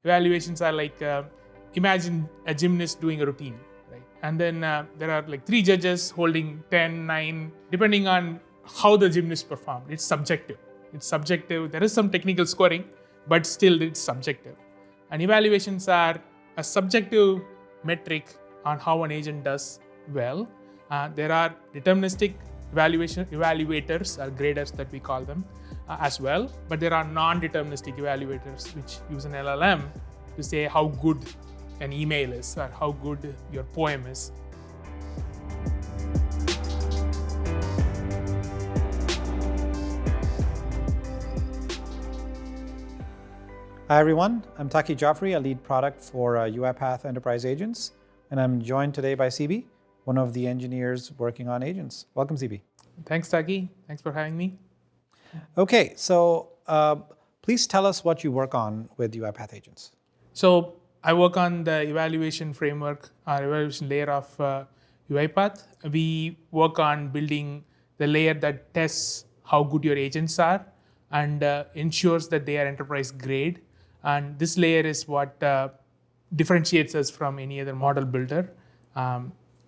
Evaluations are like, imagine a gymnast doing a routine, right? And then there are like 3 judges holding 10, 9, depending on how the gymnast performed. It's subjective. There is some technical scoring, but still it's subjective. And evaluations are a subjective metric on how an agent does well. There are deterministic evaluators or graders that we call them as well, but there are non-deterministic evaluators which use an LLM to say how good an email is or how good your poem is. Hi everyone, I'm Taqi Jaffri, a lead product for UiPath Enterprise Agents, and I'm joined today by Chibi, one of the engineers working on agents. Welcome, Chibi. Thanks, Taqi. Thanks for having me. Okay, so please tell us what you work on with UiPath Agents. So I work on the evaluation framework or evaluation layer of UiPath. We work on building the layer that tests how good your agents are and ensures that they are enterprise grade. And this layer is what differentiates us from any other model builder.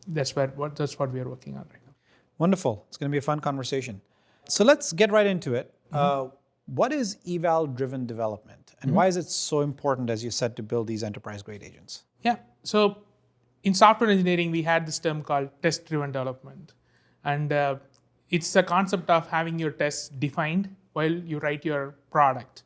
That's what we are working on right now. Wonderful. It's going to be a fun conversation. So let's get right into it. What is eval-driven development, and why is it so important, as you said, to build these enterprise-grade agents? Yeah. So in software engineering, we had this term called test-driven development, and it's a concept of having your tests defined while you write your product,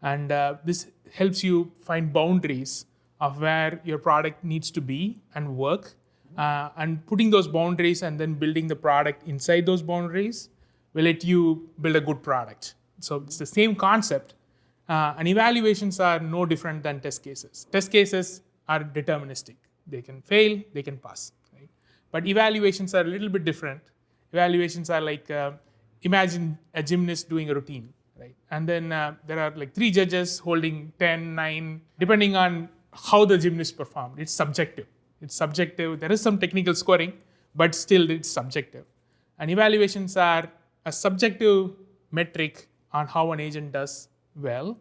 and this helps you find boundaries of where your product needs to be and work, and putting those boundaries and then building the product inside those boundaries will let you build a good product. So it's the same concept, and evaluations are no different than test cases. Test cases are deterministic. They can fail, they can pass, right? But evaluations are a little bit different. Evaluations are like, imagine a gymnast doing a routine, right? And then there are like 3 judges holding 10, 9, depending on how the gymnast performed. It's subjective. There is some technical scoring, but still it's subjective. And evaluations are a subjective metric on how an agent does well.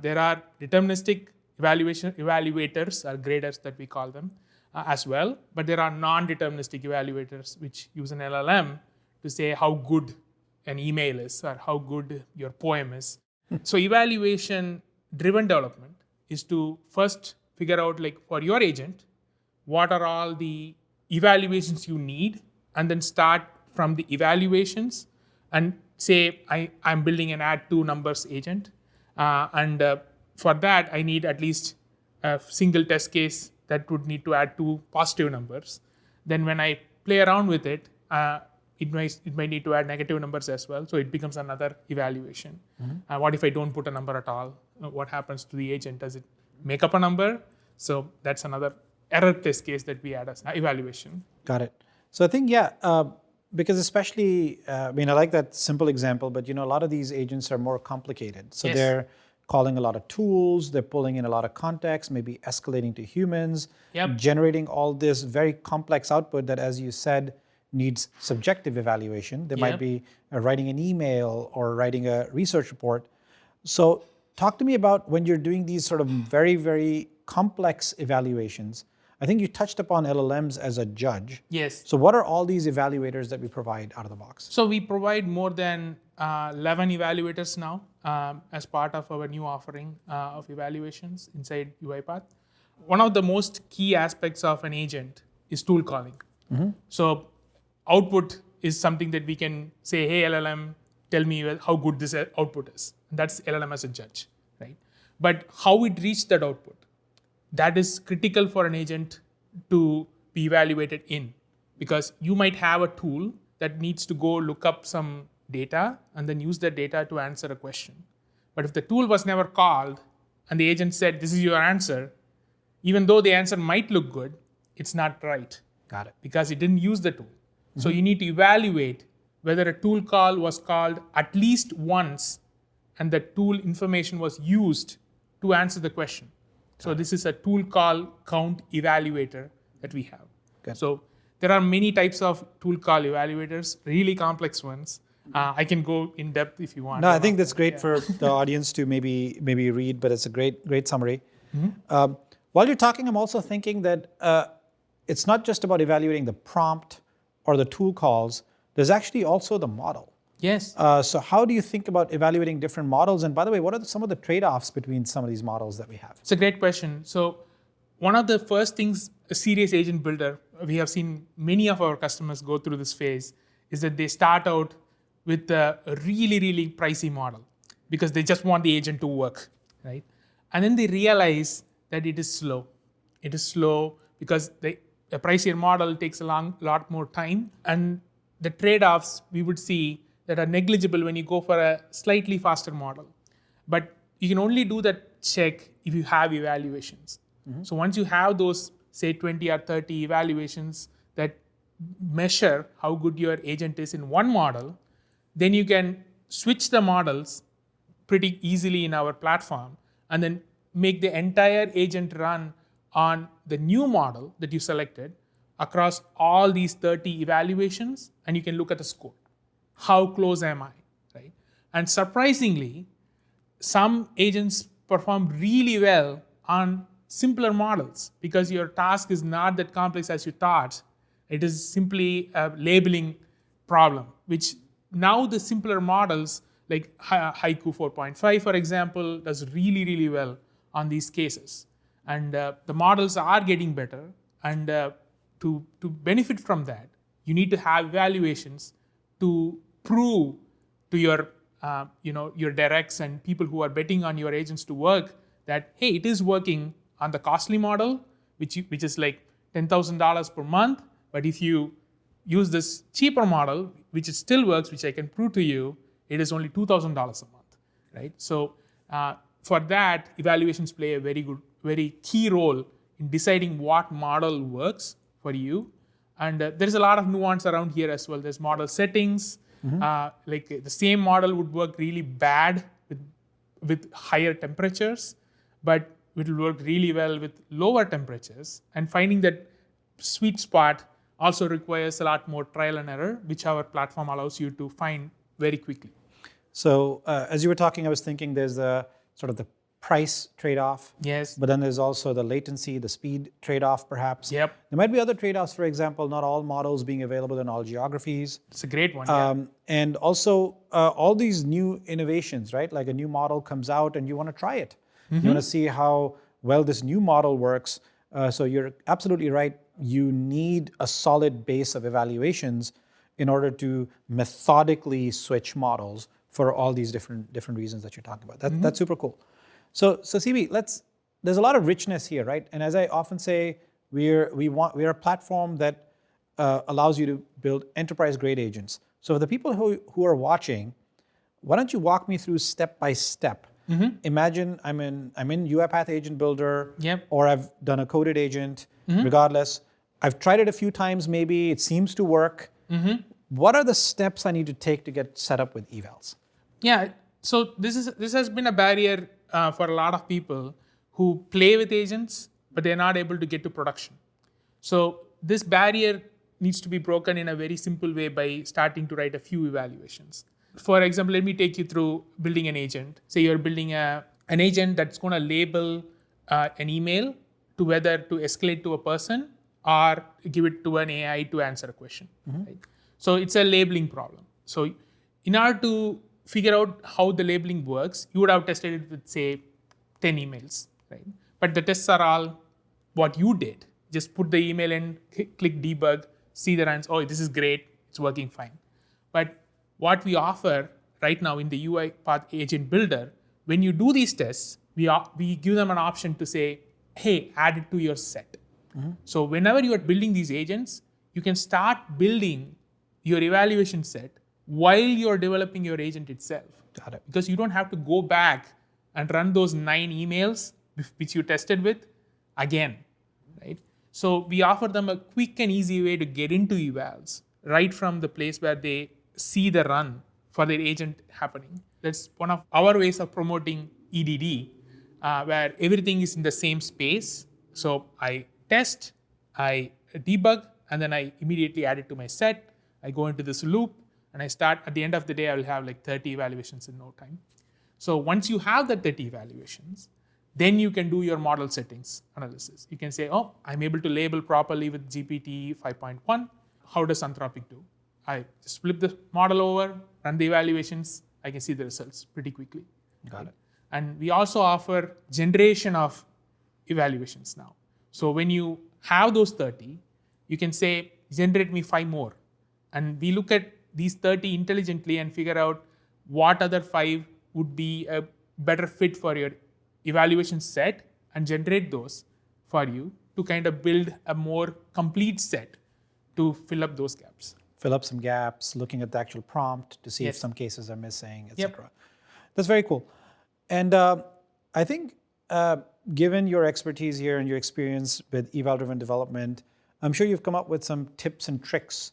There are deterministic evaluators or graders that we call them as well, but there are non-deterministic evaluators which use an LLM to say how good an email is or how good your poem is. So evaluation-driven development is to first figure out, like, for your agent, what are all the evaluations you need, and then start from the evaluations and say, I'm building an add 2 numbers agent. And for that, I need at least a single test case that would need to add 2 positive numbers. Then when I play around with it, it might need to add negative numbers as well. So it becomes another evaluation. What if I don't put a number at all? What happens to the agent? Does it make up a number? So that's another error test case that we add as an evaluation. Got it. So I think, because especially, I like that simple example, but a lot of these agents are more complicated. So Yes. They're calling a lot of tools, they're pulling in a lot of context, maybe escalating to humans, generating all this very complex output that, as you said, needs subjective evaluation. They might be writing an email or writing a research report. So talk to me about when you're doing these sort of very, very complex evaluations. I think you touched upon LLMs as a judge. Yes. So what are all these evaluators that we provide out of the box? So we provide more than 11 evaluators now as part of our new offering of evaluations inside UiPath. One of the most key aspects of an agent is tool calling. So output is something that we can say, hey, LLM, tell me how good this output is. And that's LLM-as-a-judge, right? But how it reached that output, that is critical for an agent to be evaluated in, because you might have a tool that needs to go look up some data and then use that data to answer a question. But if the tool was never called and the agent said, this is your answer, even though the answer might look good, it's not right. Got it. Because it didn't use the tool. So you need to evaluate whether a tool call was called at least once and the tool information was used to answer the question. So this is a tool call count evaluator that we have. Good. So there are many types of tool call evaluators, really complex ones. I can go in depth if you want. No, I think that's great for the audience to maybe read, but it's a great summary. While you're talking, I'm also thinking that it's not just about evaluating the prompt or the tool calls. There's actually also the model. Yes. So how do you think about evaluating different models? And by the way, what are some of the trade-offs between some of these models that we have? It's a great question. So one of the first things a serious agent builder, we have seen many of our customers go through this phase, is that they start out with a really, really pricey model because they just want the agent to work, right? And then they realize that it is slow. It is slow because a pricier model takes a lot more time. And the trade-offs we would see that are negligible when you go for a slightly faster model. But you can only do that check if you have evaluations. So once you have those, say 20 or 30 evaluations that measure how good your agent is in one model, then you can switch the models pretty easily in our platform and then make the entire agent run on the new model that you selected across all these 30 evaluations, and you can look at the score. How close am I, right? And surprisingly, some agents perform really well on simpler models because your task is not that complex as you thought. It is simply a labeling problem, which now the simpler models like Haiku 4.5, for example, does really, really well on these cases. And the models are getting better. And to benefit from that, you need to have evaluations to prove to your your directs and people who are betting on your agents to work that, hey, it is working on the costly model, which is like $10,000 per month. But if you use this cheaper model, which it still works, which I can prove to you, it is only $2,000 a month, right? So for that, evaluations play a very key role in deciding what model works for you. And there's a lot of nuance around here as well. There's model settings. Like the same model would work really bad with higher temperatures, but it will work really well with lower temperatures. And finding that sweet spot also requires a lot more trial and error, which our platform allows you to find very quickly. So as you were talking, I was thinking there's the sort of the price trade-off. Yes. But then there's also the latency, the speed trade-off, perhaps. Yep. There might be other trade-offs, for example, not all models being available in all geographies. It's a great one. And also all these new innovations, right? Like a new model comes out and you want to try it. You want to see how well this new model works. So you're absolutely right. You need a solid base of evaluations in order to methodically switch models for all these different reasons that you're talking about. That's super cool. So Chibi, there's a lot of richness here, right? And as I often say, we're a platform that allows you to build enterprise-grade agents. So for the people who are watching, why don't you walk me through step by step? Imagine I'm in UiPath Agent Builder, or I've done a coded agent. Regardless, I've tried it a few times. Maybe it seems to work. What are the steps I need to take to get set up with evals? Yeah. So this has been a barrier for a lot of people who play with agents, but they're not able to get to production. So this barrier needs to be broken in a very simple way by starting to write a few evaluations. For example, let me take you through building an agent. Say you're building an agent that's going to label an email to whether to escalate to a person or give it to an AI to answer a question. Right? So it's a labeling problem. So in order to figure out how the labeling works, you would have tested it with, say, 10 emails, right? But the tests are all what you did. Just put the email in, click debug, see the answer. Oh, this is great. It's working fine. But what we offer right now in the UiPath Agent Builder, when you do these tests, we give them an option to say, hey, add it to your set. So whenever you are building these agents, you can start building your evaluation set while you're developing your agent itself. Got it. Because you don't have to go back and run those 9 emails which you tested with again, right? So we offer them a quick and easy way to get into evals right from the place where they see the run for their agent happening. That's one of our ways of promoting EDD, where everything is in the same space. So I test, I debug, and then I immediately add it to my set. I go into this loop, and I start, at the end of the day, I will have like 30 evaluations in no time. So once you have the 30 evaluations, then you can do your model settings analysis. You can say, oh, I'm able to label properly with GPT 5.1. How does Anthropic do? I just flip the model over, run the evaluations, I can see the results pretty quickly. Got it. And we also offer generation of evaluations now. So when you have those 30, you can say, generate me 5 more. And we look at these 30 intelligently and figure out what other 5 would be a better fit for your evaluation set and generate those for you to kind of build a more complete set to fill up those gaps. Fill up some gaps, looking at the actual prompt to see Yes. if some cases are missing, etc. Yep. That's very cool. And I think given your expertise here and your experience with eval-driven development, I'm sure you've come up with some tips and tricks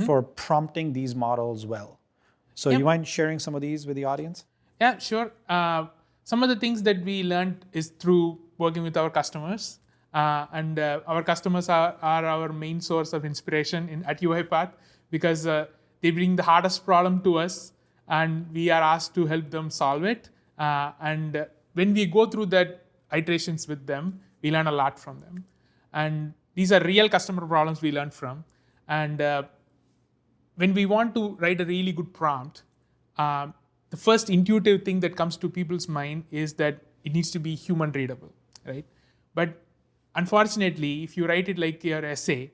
for prompting these models well. So you mind sharing some of these with the audience? Yeah, sure. Some of the things that we learned is through working with our customers. And our customers are our main source of inspiration at UiPath because they bring the hardest problem to us and we are asked to help them solve it. And when we go through that iterations with them, we learn a lot from them. And these are real customer problems we learn from. And when we want to write a really good prompt, the first intuitive thing that comes to people's mind is that it needs to be human readable, right? But unfortunately, if you write it like your essay,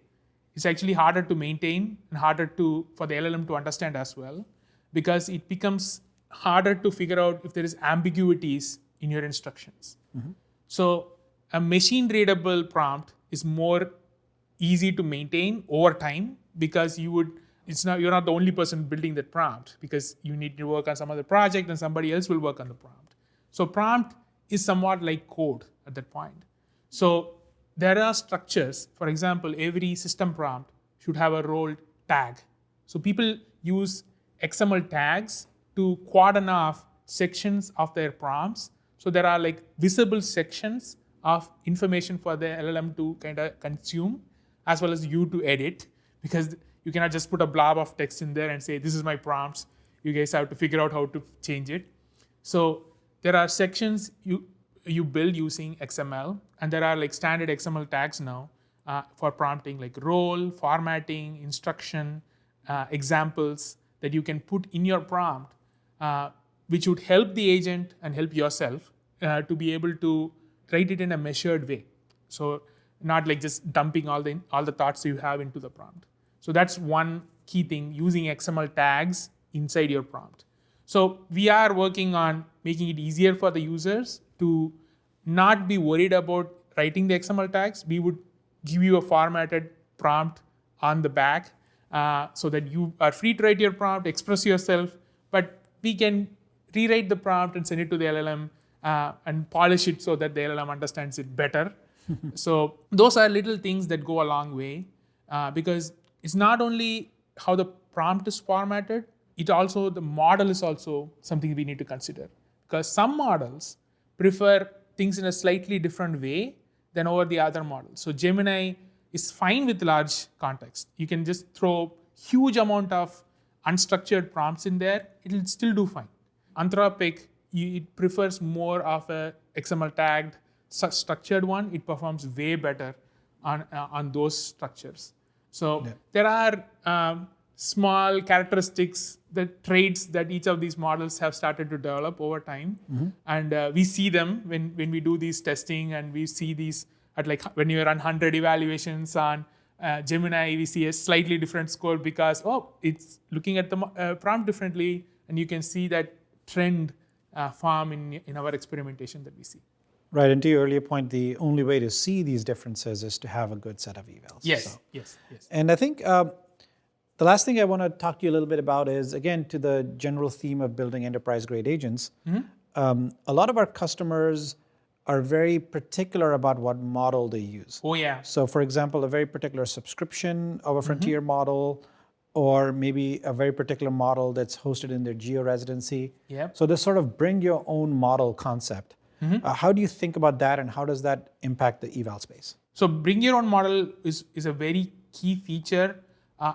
it's actually harder to maintain and harder for the LLM to understand as well, because it becomes harder to figure out if there is ambiguities in your instructions. So a machine readable prompt is more easy to maintain over time because you're not the only person building that prompt because you need to work on some other project and somebody else will work on the prompt. So prompt is somewhat like code at that point. So there are structures. For example, every system prompt should have a role tag. So people use XML tags to cordon off sections of their prompts. So there are like visible sections of information for the LLM to kind of consume as well as you to edit, because you cannot just put a blob of text in there and say, this is my prompts. You guys have to figure out how to change it. So there are sections you build using XML, and there are like standard XML tags now for prompting, like role, formatting, instruction, examples that you can put in your prompt, which would help the agent and help yourself to be able to write it in a measured way. So not like just dumping all the thoughts you have into the prompt. So that's one key thing, using XML tags inside your prompt. So we are working on making it easier for the users to not be worried about writing the XML tags. We would give you a formatted prompt on the back so that you are free to write your prompt, express yourself, but we can rewrite the prompt and send it to the LLM and polish it so that the LLM understands it better. So those are little things that go a long way because it's not only how the prompt is formatted, the model is also something we need to consider. Because some models prefer things in a slightly different way than over the other models. So Gemini is fine with large context. You can just throw huge amount of unstructured prompts in there, it'll still do fine. Anthropic, it prefers more of a XML tagged structured one. It performs way better on those structures. So there are small characteristics, the traits that each of these models have started to develop over time. And we see them when we do these testing, and we see these at like when you run 100 evaluations on Gemini, we see a slightly different score because, it's looking at the prompt differently, and you can see that trend form in our experimentation that we see. Right, and to your earlier point, the only way to see these differences is to have a good set of evals. Yes. And I think the last thing I want to talk to you a little bit about is, again, to the general theme of building enterprise-grade agents. A lot of our customers are very particular about what model they use. Oh, yeah. So, for example, a very particular subscription of a frontier model, or maybe a very particular model that's hosted in their geo-residency. Yep. So this sort of bring your own model concept. How do you think about that, and how does that impact the eval space? So bring your own model is a very key feature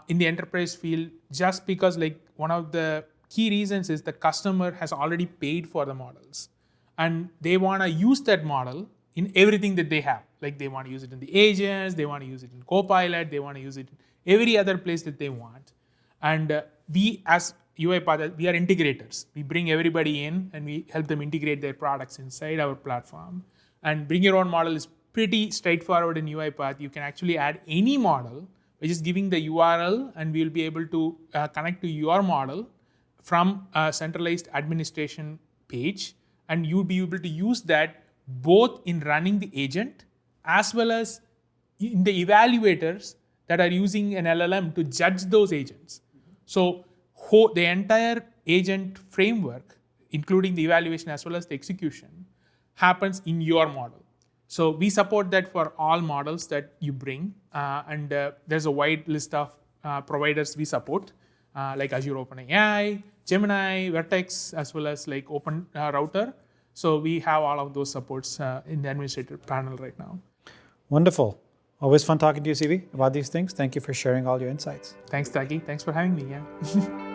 in the enterprise field, just because like one of the key reasons is the customer has already paid for the models. and they want to use that model in everything that they have. Like they want to use it in the agents, they want to use it in Copilot, they want to use it in every other place that they want. And we as UiPath, we are integrators. We bring everybody in and we help them integrate their products inside our platform. And bring your own model is pretty straightforward in UiPath. You can actually add any model by just giving the URL, and we'll be able to connect to your model from a centralized administration page, and you'll be able to use that both in running the agent as well as in the evaluators that are using an LLM to judge those agents. So the entire agent framework, including the evaluation as well as the execution, happens in your model. So we support that for all models that you bring, and there's a wide list of providers we support, like Azure OpenAI, Gemini, Vertex, as well as like Open Router. So we have all of those supports in the administrator panel right now. Wonderful. Always fun talking to you, Chibi, about these things. Thank you for sharing all your insights. Thanks, Taqi. Thanks for having me. Yeah.